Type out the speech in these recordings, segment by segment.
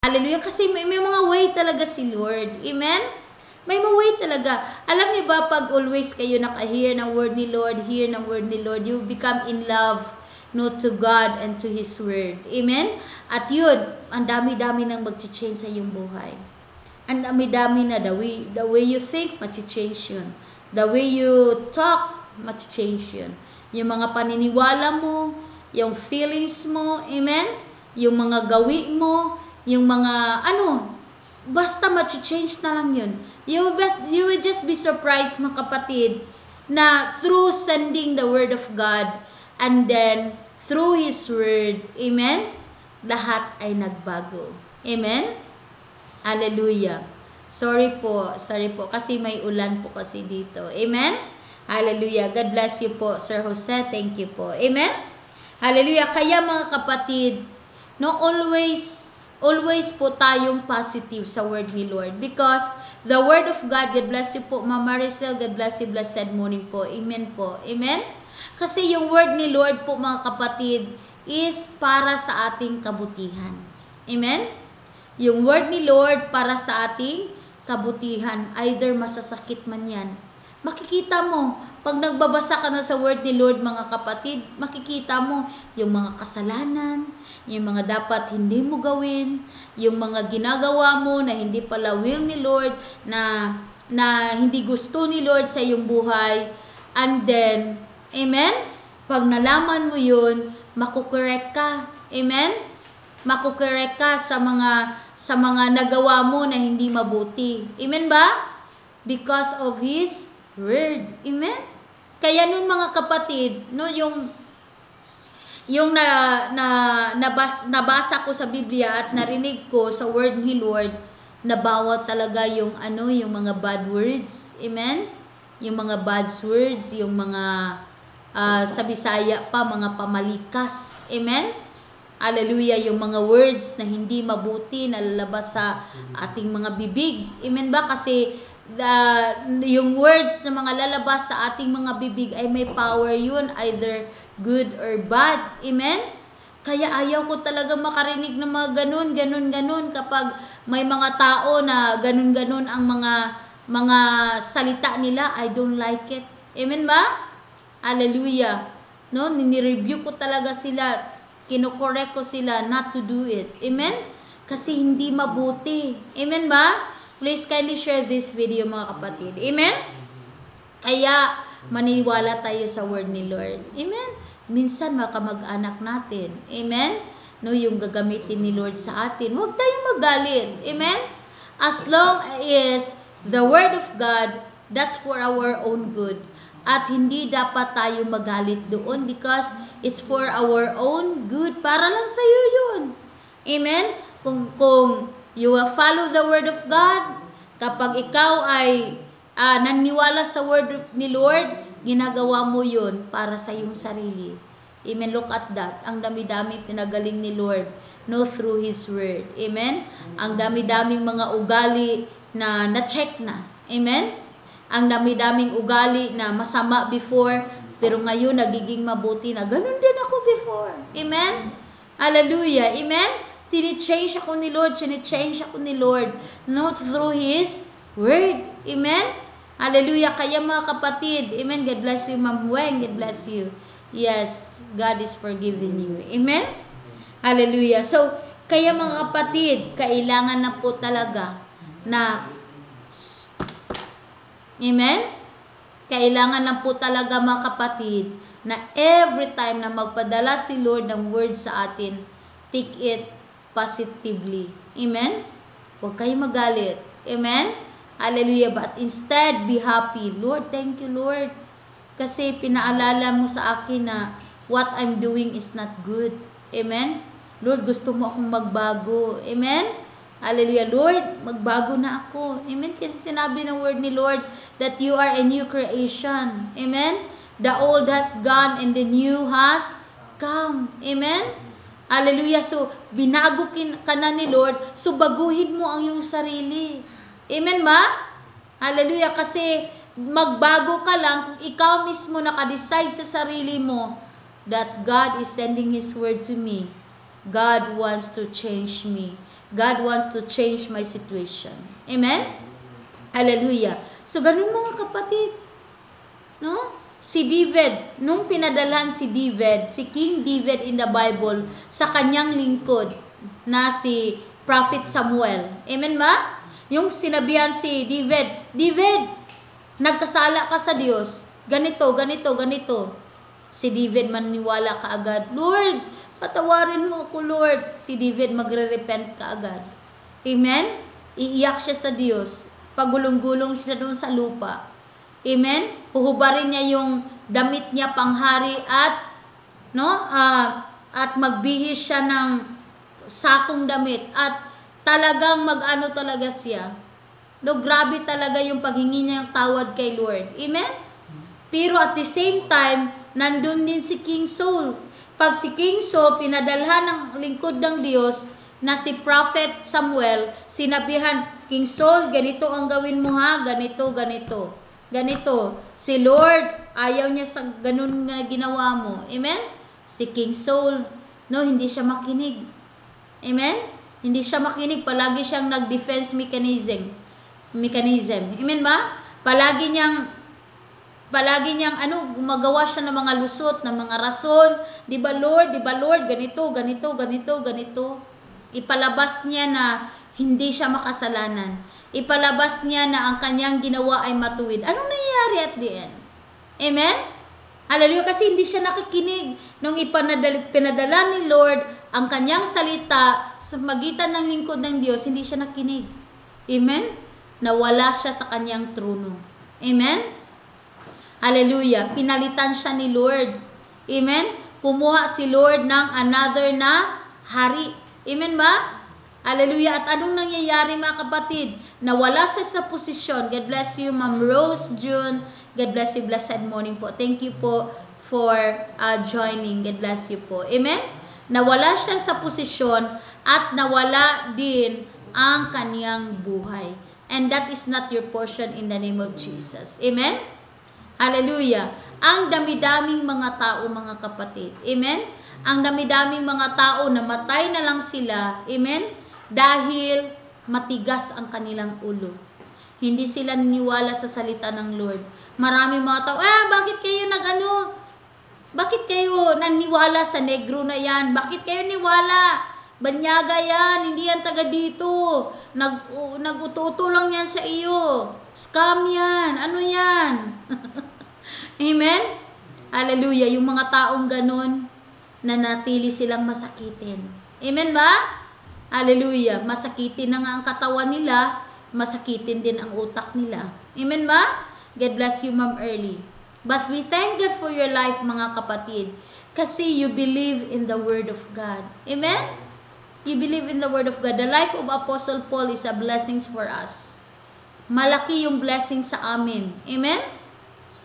Hallelujah. Kasi may mga way talaga si Lord. Amen? May mga way talaga. Alam niyo ba, pag always kayo naka-hear ng word ni Lord, hear ng word ni Lord, you become in love, no, to God and to His word. Amen? At yun, ang dami-dami nang mag-change sa iyong buhay. Ang dami-dami na the way you think, mag-change yun. The way you talk, mag-change yun. Yung mga paniniwala mo, yung feelings mo, amen? Yung mga gawi mo, yung mga basta mag-change na lang yun. You will just be surprised, mga kapatid, na through sending the word of God and then through His word, amen? Lahat ay nagbago. Amen? Hallelujah. Sorry po kasi may ulan po kasi dito. Amen? Hallelujah. God bless you po, Sir Jose. Thank you po. Amen? Hallelujah. Kaya mga kapatid, no, always po tayong positive sa word ni Lord, because the word of God, God bless you po, Mama Maricel, God bless you, blessed morning po. Amen po. Amen? Kasi yung word ni Lord po, mga kapatid, is para sa ating kabutihan. Amen? Yung word ni Lord para sa ating kabutihan, either masasakit man yan. Makikita mo, pag nagbabasa ka na sa word ni Lord, mga kapatid, makikita mo yung mga kasalanan, yung mga dapat hindi mo gawin, yung mga ginagawa mo na hindi pala will ni Lord, na hindi gusto ni Lord sa iyong buhay. And then, amen? Pag nalaman mo yun, makukorek ka. Amen? Makukorek ka sa mga nagawa mo na hindi mabuti. Amen ba? Because of His word. Amen? Kaya nun, mga kapatid, no, yung nabasa ko sa Biblia at narinig ko sa word ni Lord, na bawal talaga yung mga bad words. Amen? Yung mga bad words, yung mga sa Bisaya pa, mga pamalikas. Amen? Hallelujah. Yung mga words na hindi mabuti na lalabas sa ating mga bibig. Amen ba? Kasi yung words na mga lalabas sa ating mga bibig ay may power yun, either good or bad. Amen? Kaya ayaw ko talaga makarinig ng mga ganun kapag may mga tao na ganun ang mga salita nila. I don't like it. Amen ba? Hallelujah. No, nini-review ko talaga sila. Kino-correct ko sila not to do it. Amen? Kasi hindi mabuti. Amen ba? Please kindly share this video, mga kapatid. Amen? Kaya maniwala tayo sa word ni Lord. Amen? Minsan makamag-anak natin. Amen? No, yung gagamitin ni Lord sa atin. Huwag tayong magalit. Amen? As long as the word of God, that's for our own good. At hindi dapat tayo magalit doon because it's for our own good. Para lang sa iyo yun. Amen? Kung you will follow the word of God, kapag ikaw ay naniwala sa word ni Lord, ginagawa mo yun para sa iyong sarili. Amen? Look at that. Ang dami-dami pinagaling ni Lord, no, through His word. Amen? Ang dami-daming mga ugali na na-check na. Amen? Ang dami-daming ugali na masama before, pero ngayon nagiging mabuti na. Ganun din ako before. Amen? Hallelujah. Amen? Tini-change ako ni Lord. Tini-change ako ni Lord. No, through His word. Amen? Hallelujah. Kaya mga kapatid, amen, God bless you, Ma'am Weng. God bless you. Yes, God is forgiving you. Amen? Hallelujah. So, kaya mga kapatid, kailangan na po talaga na amen? Kailangan lang po talaga, mga kapatid, na every time na magpadala si Lord ng word sa atin, take it positively. Amen? Huwag kayo magalit. Amen? Hallelujah. But instead, be happy. Lord, thank you, Lord. Kasi pinaalala mo sa akin na what I'm doing is not good. Amen? Lord, gusto mo akong magbago. Amen? Hallelujah. Lord, magbago na ako. Amen? Kasi sinabi ng word ni Lord that you are a new creation. Amen? The old has gone and the new has come. Amen? Hallelujah. So, binago ka na ni Lord, so baguhin mo ang iyong sarili. Amen ba? Hallelujah. Kasi magbago ka lang kung ikaw mismo nakadecide sa sarili mo that God is sending His word to me. God wants to change me. God wants to change my situation. Amen? Hallelujah. So, ganun mga kapatid. No? Si David, nung pinadalan si David, si King David in the Bible, sa kanyang lingkod na si Prophet Samuel. Amen ba? Yung sinabihan si David, David, nagkasala ka sa Diyos. Ganito, ganito, ganito. Si David maniwala kaagad, Lord, patawarin mo ako, Lord. Si David magre-repent kaagad. Amen? Iiyak siya sa Diyos. Pagulong-gulong siya doon sa lupa. Amen? Huhubarin niya yung damit niya panghari at at magbihis siya ng sakong damit at talagang mag-ano talaga siya. No, grabe talaga yung paghingi niya ng tawad kay Lord. Amen? Pero at the same time, nandun din si King Saul. Pag si King Saul pinadalhan ng lingkod ng Diyos na si Prophet Samuel, sinabihan, King Saul, ganito ang gawin mo ha, ganito, ganito. Ganito, si Lord, ayaw niya sa ganun na ginawa mo. Amen? Si King Saul, no, hindi siya makinig. Amen? Hindi siya makinig. Palagi siyang nag-defense mechanism. Amen ba? Palagi niyang gumagawa siya ng mga lusot, ng mga rason. Di ba Lord, ganito, ganito, ganito, ganito. Ipalabas niya na hindi siya makasalanan. Ipalabas niya na ang kanyang ginawa ay matuwid. Anong nangyayari at the end? Amen? Hallelujah. Kasi hindi siya nakikinig nung pinadala ni Lord ang kanyang salita sa magitan ng lingkod ng Diyos, hindi siya nakinig. Amen? Nawala siya sa kanyang trono. Amen? Hallelujah. Pinalitan siya ni Lord. Amen? Kumuha si Lord ng another na hari. Amen ba? Hallelujah. At anong nangyayari mga kapatid? Nawala siya sa posisyon. God bless you, Ma'am Rose, June. God bless you. Blessed morning po. Thank you po for joining. God bless you po. Amen? Nawala siya sa posisyon at nawala din ang kaniyang buhay. And that is not your portion in the name of Jesus. Amen? Hallelujah. Ang dami-daming mga tao, mga kapatid. Amen? Ang dami-daming mga tao na matay na lang sila. Amen? Dahil matigas ang kanilang ulo. Hindi sila niniwala sa salita ng Lord. Maraming mga tao, bakit kayo bakit kayo naniwala sa negro na yan? Bakit kayo niwala? Banyaga yan, hindi yan taga dito. Nag-uto-uto lang yan sa iyo. Scam yan, ano yan? Amen? Hallelujah, yung mga taong ganun, nanatili silang masakitin. Amen ba? Hallelujah. Masakitin na nga ang katawan nila, masakitin din ang utak nila. Amen ba? God bless you, Ma'am Early. But we thank God for your life, mga kapatid, kasi you believe in the Word of God. Amen? You believe in the Word of God. The life of Apostle Paul is a blessing for us. Malaki yung blessing sa amin. Amen?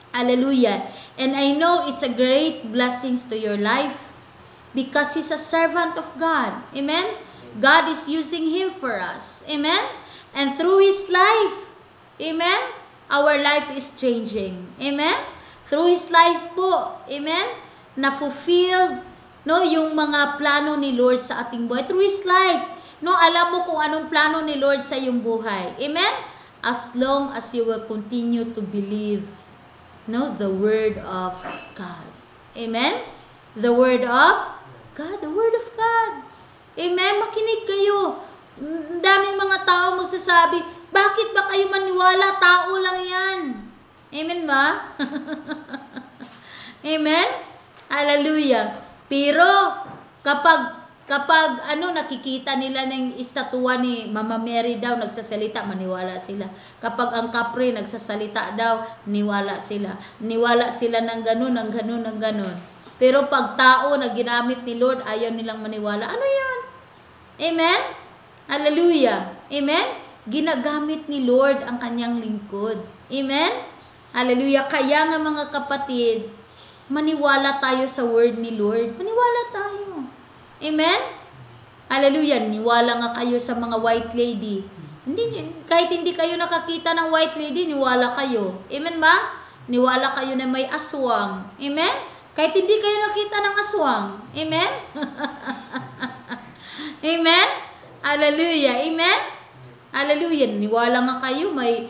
Hallelujah. And I know it's a great blessing to your life because he's a servant of God. Amen? God is using him for us. Amen? And through his life, amen, our life is changing. Amen? Through his life po, amen, na-fulfilled, no, yung mga plano ni Lord sa ating buhay. Through his life, no, alam mo kung anong plano ni Lord sa iyong buhay. Amen? As long as you will continue to believe, no, the Word of God. Amen? The Word of God. The Word of God. Amen? Makinig kayo. Daming mga tao magsasabi, bakit ba kayo maniwala? Tao lang yan. Amen ba? Amen? Hallelujah. Pero, kapag nakikita nila ng estatwa ni Mama Mary daw, nagsasalita, maniwala sila. Kapag ang kapre nagsasalita daw, niwala sila. Niwala sila ng ganun, ng ganun, ng ganun. Pero pag tao na ginamit ni Lord, ayaw nilang maniwala. Ano yan? Amen? Hallelujah. Amen? Ginagamit ni Lord ang kanyang lingkod. Amen? Hallelujah. Kaya nga mga kapatid, maniwala tayo sa word ni Lord. Maniwala tayo. Amen? Hallelujah. Niwala nga kayo sa mga white lady. Kahit hindi kayo nakakita ng white lady, niwala kayo. Amen ba? Niwala kayo na may aswang. Amen? Kahit hindi kayo nakita ng aswang. Amen? Amen? Hallelujah. Amen? Hallelujah. Niwala nga kayo, may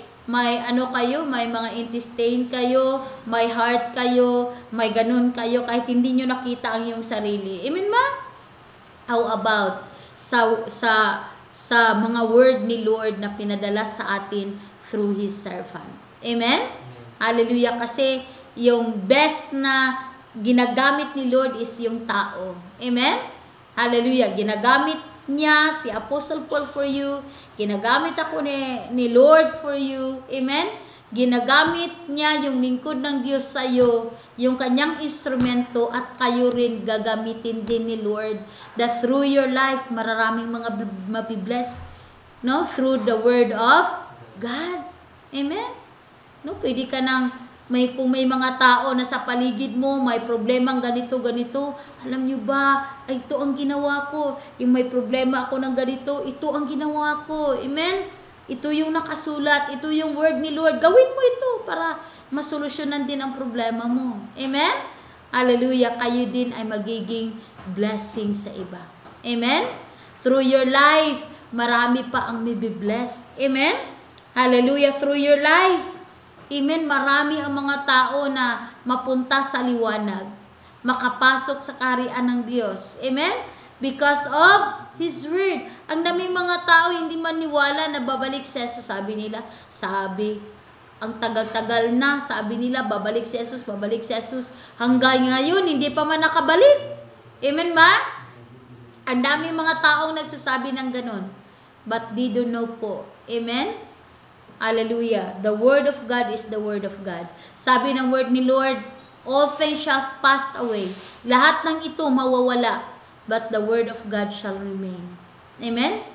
ano kayo, may mga intestine kayo, may heart kayo, may ganun kayo, kahit hindi nyo nakita ang iyong sarili. Amen ba? How about sa mga word ni Lord na pinadala sa atin through His servant? Amen? Hallelujah. Kasi yung best na ginagamit ni Lord is yung tao. Amen? Hallelujah. Ginagamit niya si Apostle Paul for you. Ginagamit ako ni Lord for you. Amen? Ginagamit niya yung lingkod ng Diyos sa iyo, yung kanyang instrumento, at kayo rin gagamitin din ni Lord, that through your life, mararaming mga mabiblessed, no? Through the word of God. Amen? No? Pwede ka kung may mga tao na sa paligid mo, may problemang ganito, alam nyo ba, ay ito ang ginawa ko. Yung may problema ako ng ganito, ito ang ginawa ko. Amen? Ito yung nakasulat, ito yung word ni Lord. Gawin mo ito para masolusyonan din ang problema mo. Amen? Hallelujah. Kayo din ay magiging blessing sa iba. Amen? Through your life, marami pa ang may be blessed. Amen? Hallelujah. Through your life, amen, marami ang mga tao na mapunta sa liwanag, makapasok sa kaharian ng Diyos. Amen? Because of His Word. Ang daming mga tao hindi maniwala na babalik si Jesus. Sabi nila, ang tagal-tagal na, sabi nila, babalik si Jesus. Hanggang ngayon, hindi pa man nakabalik. Amen ba? Ang daming mga taong nagsasabi ng ganon. But they don't know po. Amen? Hallelujah. The word of God is the word of God. Sabi ng word ni Lord, all things shall pass away. Lahat ng ito mawawala, but the word of God shall remain. Amen?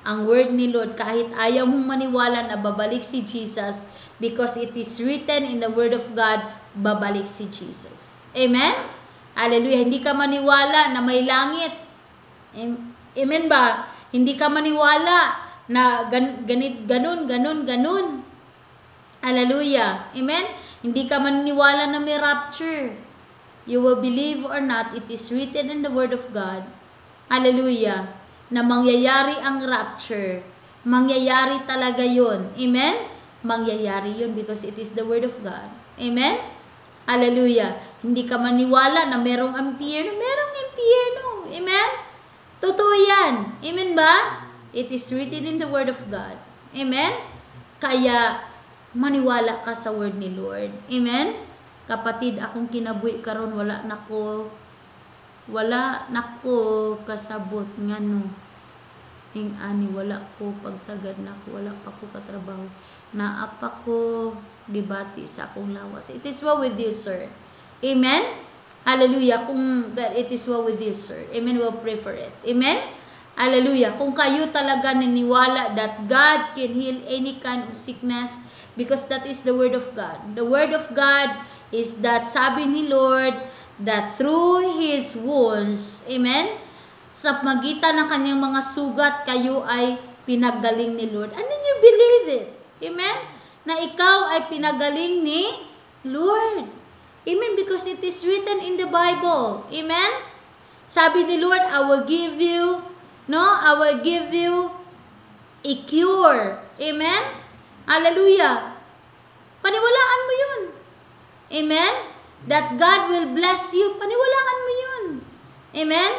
Ang word ni Lord, kahit ayaw mong maniwala na babalik si Jesus, because it is written in the word of God, babalik si Jesus. Amen? Hallelujah. Hindi ka maniwala na may langit. Amen ba? Hindi ka maniwala na ganun. Hallelujah. Amen? Hindi ka maniniwala na may rapture. You will believe or not, it is written in the word of God. Hallelujah. Na mangyayari ang rapture. Mangyayari talaga yun. Amen? Mangyayari yun because it is the word of God. Amen? Hallelujah. Hindi ka maniwala na merong impyerno. Merong impyerno. Amen? Totoo yan. Amen ba? It is written in the word of God. Amen? Kaya, maniwala ka sa word ni Lord. Amen? Kapatid, akong kinabuhi karon wala nako kasabot nga no. Ani, wala ko pagtagad nako, wala pa ko katrabaho. Naapa ko debate sa akong lawas. It is well with you, sir. Amen? Hallelujah. Kung it is well with you, sir. Amen. We'll pray for it. Amen? Hallelujah. Kung kayo talaga naniniwala that God can heal any kind of sickness, because that is the word of God. The word of God is that sabi ni Lord that through His wounds, amen, sa magitan ng kanyang mga sugat, kayo ay pinagaling ni Lord. And then you believe it. Amen? Na ikaw ay pinagaling ni Lord. Amen? Because it is written in the Bible. Amen? Sabi ni Lord, I will give you a cure. Amen? Hallelujah. Paniwalaan mo yun. Amen? That God will bless you. Paniwalaan mo yun. Amen?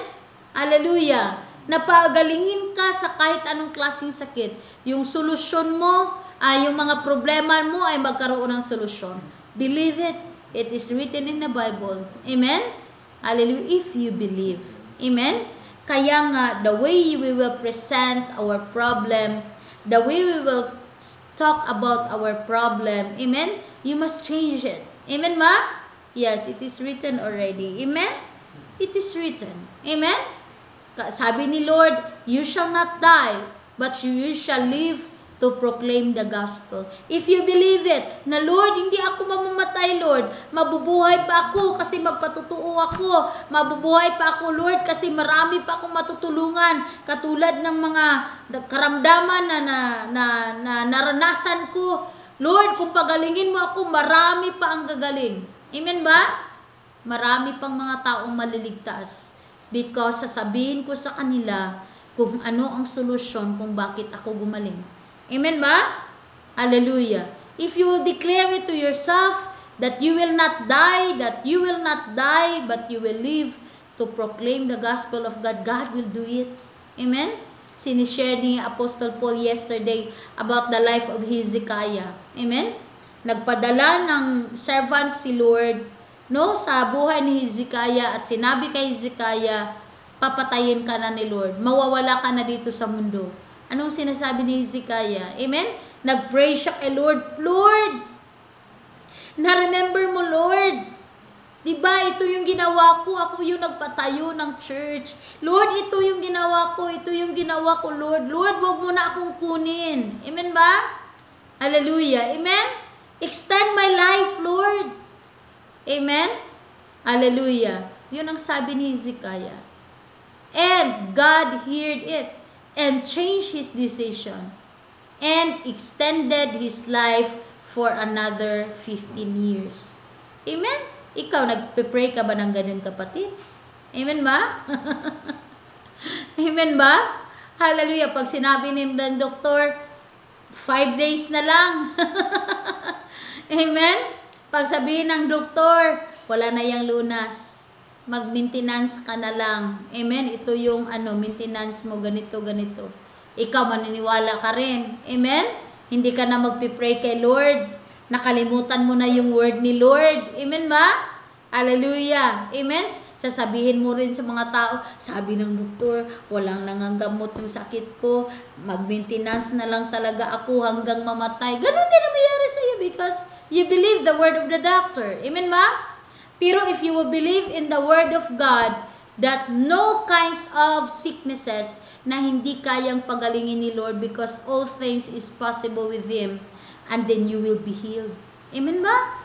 Hallelujah. Napagalingin ka sa kahit anong klaseng sakit. Yung solusyon mo, yung mga problema mo ay magkaroon ng solusyon. Believe it. It is written in the Bible. Amen? Hallelujah. If you believe. Amen? Kaya nga, the way we will present our problem, the way we will talk about our problem, amen? You must change it. Amen ma? Yes, it is written already. Amen? It is written. Amen? Sabi ni Lord, you shall not die, but you shall live to proclaim the gospel. If you believe it, na Lord, hindi ako mamamatay, Lord. Mabubuhay pa ako kasi magpatutuo ako. Mabubuhay pa ako, Lord, kasi marami pa akong matutulungan. Katulad ng mga karamdaman na naranasan ko. Lord, kung pagalingin mo ako, marami pa ang gagaling. Amen ba? Marami pang mga taong maliligtas. Because sasabihin ko sa kanila, kung ano ang solusyon kung bakit ako gumaling. Amen ba? Hallelujah. If you will declare it to yourself that you will not die, but you will live to proclaim the gospel of God, God will do it. Amen? Sinishare ni Apostle Paul yesterday about the life of Hezekiah. Amen? Nagpadala ng servants si Lord, no, sa buhay ni Hezekiah at sinabi kay Hezekiah, papatayin ka na ni Lord. Mawawala ka na dito sa mundo. Anong sinasabi ni Hezekiah? Amen? Nag-pray siya kay Lord, Lord, na-remember mo, Lord. Diba, ito yung ginawa ko. Ako yung nagpatayo ng church. Lord, ito yung ginawa ko. Ito yung ginawa ko, Lord. Lord, wag mo na akong kunin. Amen ba? Hallelujah. Amen? Extend my life, Lord. Amen? Hallelujah. Yun ang sabi ni Hezekiah. And God heard it and changed his decision and extended his life for another 15 years. Amen? Ikaw, nagpe-pray ka ba ng ganun, kapatid? Amen ba? Amen ba? Hallelujah. Pag sinabi ng doktor, 5 days na lang. Amen? Pag sabihin ng doktor, wala na yung lunas. Mag-maintenance ka na lang. Amen? Ito yung maintenance mo, ganito, ganito. Ikaw, maniniwala ka rin. Amen? Hindi ka na magpipray kay Lord. Nakalimutan mo na yung word ni Lord. Amen ba? Hallelujah. Amen? Sasabihin mo rin sa mga tao, sabi ng doktor, walang nangangamot yung sakit ko. Mag-maintenance na lang talaga ako hanggang mamatay. Ganun din ang mayroon sa iyo because you believe the word of the doctor. Amen ba? Pero if you will believe in the word of God, that no kinds of sicknesses na hindi kayang pagalingin ni Lord because all things is possible with Him, and then you will be healed. Amen ba?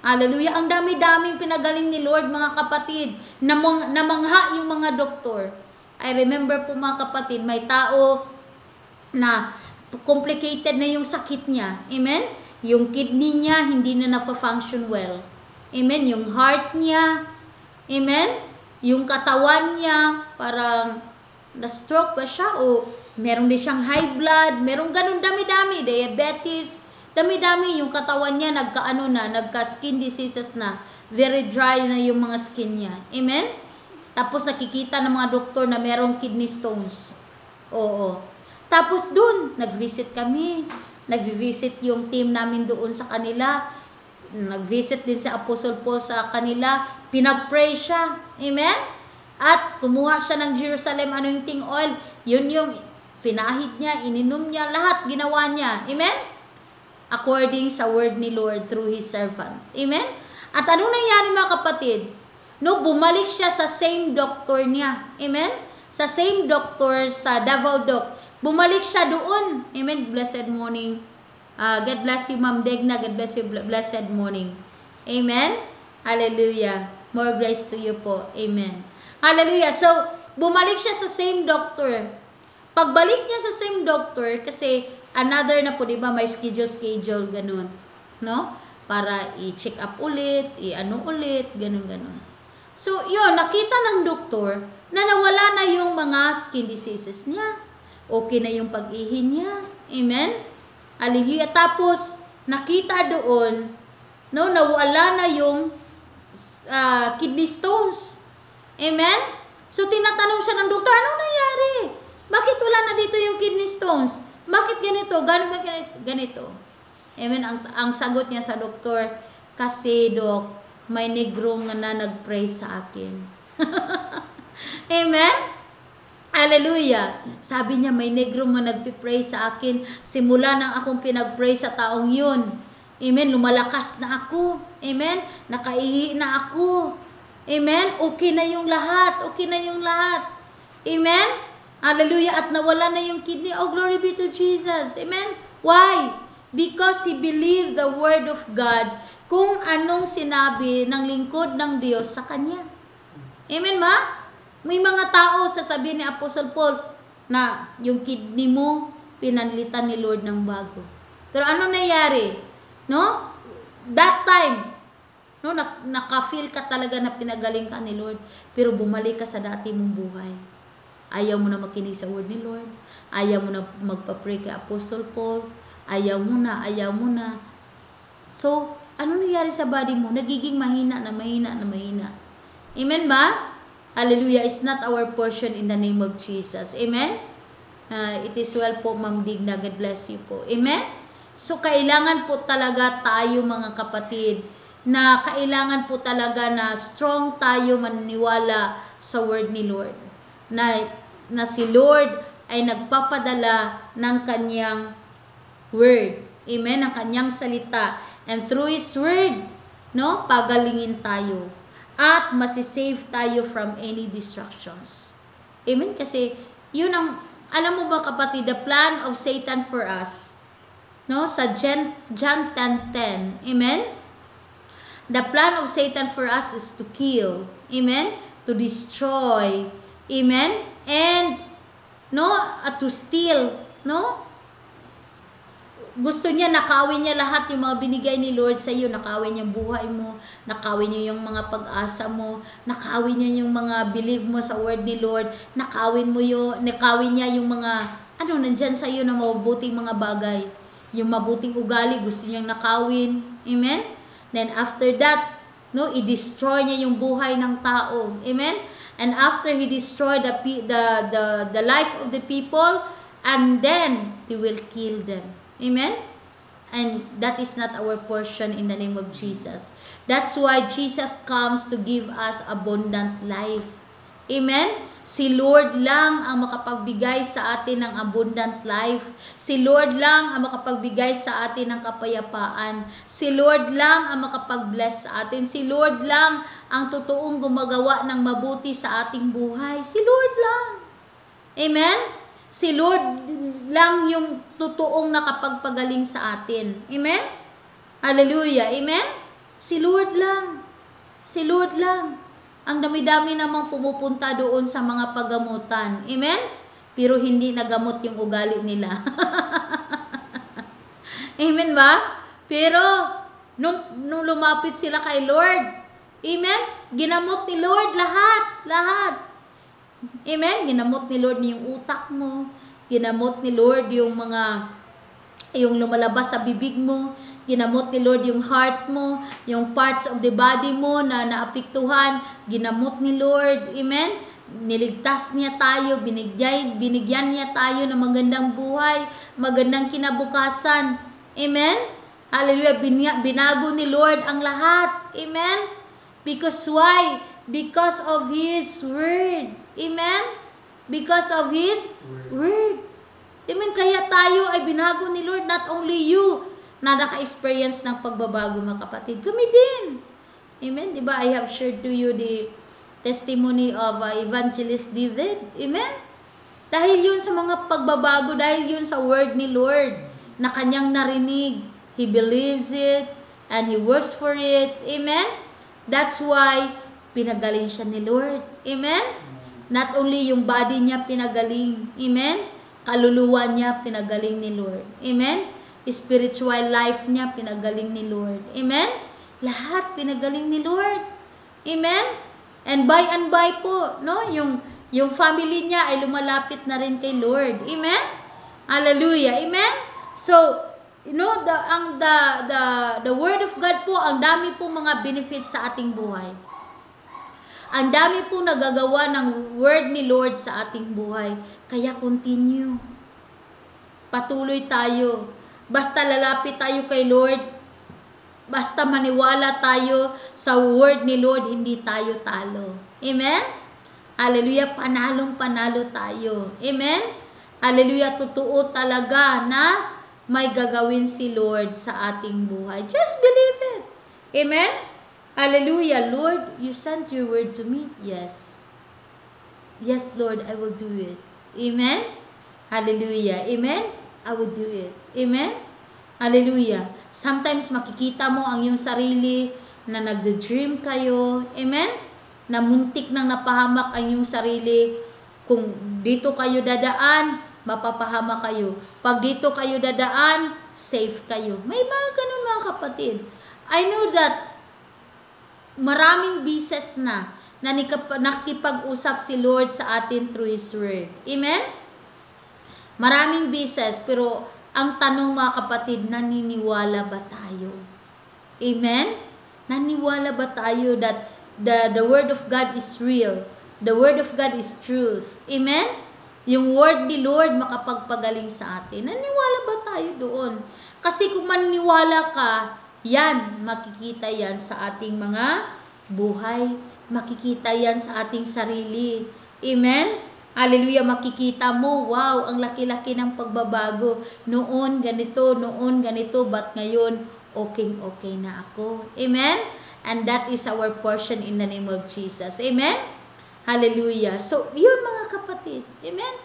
Hallelujah. Ang dami-daming pinagaling ni Lord, mga kapatid, namangha yung mga doktor. I remember po, mga kapatid, may tao na complicated na yung sakit niya. Amen? Yung kidney niya, hindi na na-function well. Amen? Yung heart niya. Amen? Yung katawan niya, parang na-stroke ba siya? O meron din siyang high blood. Meron ganun dami-dami. Diabetes. Dami-dami yung katawan niya, nagka-skin diseases na. Very dry na yung mga skin niya. Amen? Tapos nakikita ng mga doktor na merong kidney stones. Oo. Tapos dun, nag-visit kami. Nag-visit yung team namin doon sa kanila. Nag-visit din si Apostle Paul sa kanila. Pinag-pray siya. Amen? At kumuha siya ng Jerusalem anointing oil. Yun yung pinahid niya, ininom niya, lahat ginawa niya. Amen? According sa word ni Lord through His servant. Amen? At anong nangyari, mga kapatid? No, bumalik siya sa same doctor niya. Amen? Sa same doctor, sa Davao Doc. Bumalik siya doon. Amen? Blessed morning. God bless you, Ma'am Degna. God bless you. Blessed morning. Amen? Hallelujah. More grace to you po. Amen. Hallelujah. So, bumalik siya sa same doctor. Pagbalik niya sa same doctor, kasi another na po, diba, may schedule, ganun. No? Para i-check up ulit, ulit, ganun. So, yun, nakita ng doktor na nawala na yung mga skin diseases niya. Okay na yung pag-ihi niya. Amen? Hallelujah. Tapos, nakita doon, no, nawala na yung kidney stones. Amen? So, tinatanong siya ng doktor, anong nangyari? Bakit wala na dito yung kidney stones? Bakit ganito? Ganito? Amen? Ang sagot niya sa doktor, kasi Dok, may negro nga na nag-pray sa akin. Amen? Hallelujah. Sabi niya, may negro nga nag-pray sa akin. Simula nang akong pinag-pray sa taong yun. Amen? Lumalakas na ako. Amen? Nakaihi na ako. Amen? Okay na yung lahat. Okay na yung lahat. Amen? Hallelujah. At nawala na yung kidney. Oh, glory be to Jesus. Amen? Why? Because he believed the word of God kung anong sinabi ng lingkod ng Diyos sa kanya. Amen ma? May mga tao sasabihin ni Apostle Paul na yung kidney mo pinanlitan ni Lord ng bago. Pero ano nangyari? No? That time, no, naka-feel ka talaga na pinagaling ka ni Lord, pero bumalik ka sa dati mong buhay. Ayaw mo na makinig sa word ni Lord. Ayaw mo na magpa-pray kay Apostle Paul. Ayaw mo na. So, ano nangyari sa body mo? Nagiging mahina. Amen ba? Hallelujah. It's not our portion in the name of Jesus. Amen? It is well po, Ma'am Digna. God bless you po. Amen? So, kailangan po talaga tayo mga kapatid, na kailangan po talaga na strong tayo maniniwala sa word ni Lord. Na si Lord ay nagpapadala ng kanyang word. Amen? Ang kanyang salita. And through His word, no, pagalingin tayo. At masisave tayo from any distractions. Amen? Kasi, yun ang, alam mo ba kapatid, the plan of Satan for us, no, sa John 10:10, amen? The plan of Satan for us is to kill, amen? To destroy, amen? And, no, to steal, no? Gusto niya, nakawin niya lahat yung mga binigay ni Lord sa iyo. Nakawin niya buhay mo, nakawin niya yung mga pag-asa mo, nakawin niya yung mga believe mo sa word ni Lord, nakawin niya yung mga, nandyan sa iyo na mabuting mga bagay. Yung mabuting ugali, gusto niyang nakawin. Amen? Then after that, no, i-destroy niya yung buhay ng tao. Amen? And after He destroyed the life of the people, and then He will kill them. Amen? And that is not our portion in the name of Jesus. That's why Jesus comes to give us abundant life. Amen? Si Lord lang ang makapagbigay sa atin ng abundant life. Si Lord lang ang makapagbigay sa atin ng kapayapaan. Si Lord lang ang makapag-bless sa atin. Si Lord lang ang totoong gumagawa ng mabuti sa ating buhay. Si Lord lang. Amen? Si Lord lang yung totoong nakapagpagaling sa atin. Amen? Hallelujah. Amen? Si Lord lang. Si Lord lang. Ang dami-dami namang pumupunta doon sa mga pagamutan. Amen? Pero hindi nagamot yung ugali nila. Amen ba? Pero, nung lumapit sila kay Lord, amen? Ginamot ni Lord lahat. Amen? Ginamot ni Lord yung utak mo. Ginamot ni Lord yung lumalabas sa bibig mo. Ginamot ni Lord yung heart mo, yung parts of the body mo na naapektuhan. Ginamot ni Lord. Amen? Niligtas niya tayo, binigyan niya tayo ng magandang buhay, magandang kinabukasan. Amen? Hallelujah. Binago ni Lord ang lahat. Amen? Because why? Because of His word. Amen? Because of His word. Amen? Kaya tayo ay binago ni Lord. Not only you na naka-experience ng pagbabago, mga kapatid. Kami din. Amen? Diba? I have shared to you the testimony of Evangelist David. Amen? Dahil yun sa mga pagbabago, dahil yun sa word ni Lord na kanyang narinig. He believes it and He works for it. Amen? That's why pinagaling siya ni Lord. Amen? Not only yung body niya pinagaling. Amen? Kaluluwa niya pinagaling ni Lord. Amen? Spiritual life niya pinagaling ni Lord. Amen? Lahat pinagaling ni Lord. Amen? And by po, no? Yung family niya ay lumalapit na rin kay Lord. Amen? Hallelujah. Amen? So, you know, the word of God po, ang dami po mga benefits sa ating buhay. Ang dami po nagagawa ng word ni Lord sa ating buhay. Kaya continue. Patuloy tayo. Basta lalapit tayo kay Lord. Basta maniwala tayo sa word ni Lord, hindi tayo talo. Amen? Hallelujah. Panalong-panalo tayo. Amen? Hallelujah. Totoo talaga na may gagawin si Lord sa ating buhay. Just believe it. Amen? Hallelujah. Lord, you sent your word to me. Yes. Yes, Lord, I will do it. Amen? Hallelujah. Amen? I will do it. Amen? Hallelujah. Sometimes makikita mo ang iyong sarili na nagda-dream kayo. Amen? Na muntik nang napahamak ang iyong sarili. Kung dito kayo dadaan, mapapahamak kayo. Pag dito kayo dadaan, safe kayo. May mga ganun mga kapatid. I know that maraming beses na na nakipag-usap si Lord sa atin through His Word. Amen? Maraming beses, pero ang tanong mga kapatid, naniniwala ba tayo? Amen? Naniwala ba tayo that the Word of God is real? The Word of God is truth. Amen? Yung Word ni Lord makapagpagaling sa atin. Naniwala ba tayo doon? Kasi kung maniniwala ka, yan, makikita yan sa ating mga buhay. Makikita yan sa ating sarili. Amen? Hallelujah, makikita mo, wow, ang laki-laki ng pagbabago. Noon ganito, but ngayon, okay na ako. Amen? And that is our portion in the name of Jesus. Amen? Hallelujah. So, yun mga kapatid. Amen?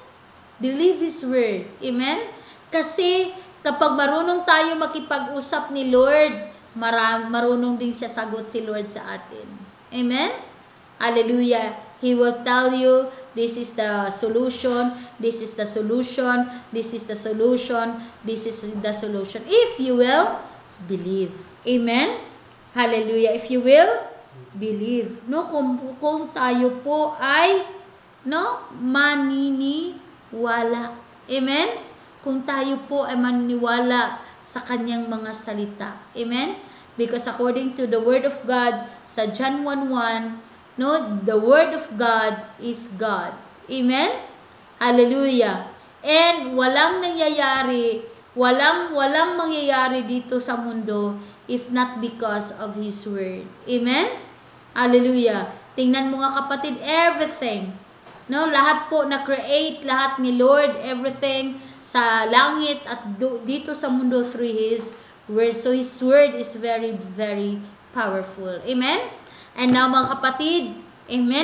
Believe His Word. Amen? Kasi, kapag marunong tayo makipag-usap ni Lord, marunong din siya sagot si Lord sa atin. Amen? Hallelujah. He will tell you, this is the solution, this is the solution, this is the solution, this is the solution. If you will believe. Amen? Hallelujah. If you will believe. No, kung tayo po ay maniniwala. Amen? Kung tayo po ay maniniwala sa kanyang mga salita. Amen? Because according to the Word of God sa John 1:1, the Word of God is God. Amen? Hallelujah. And walang mangyayari dito sa mundo if not because of His Word. Amen? Hallelujah. Tingnan mo nga kapatid, everything. Lahat po na-create, lahat ni Lord, everything sa langit at dito sa mundo through His Word. So His Word is very, very powerful. Amen? And now mga kapatid, amen?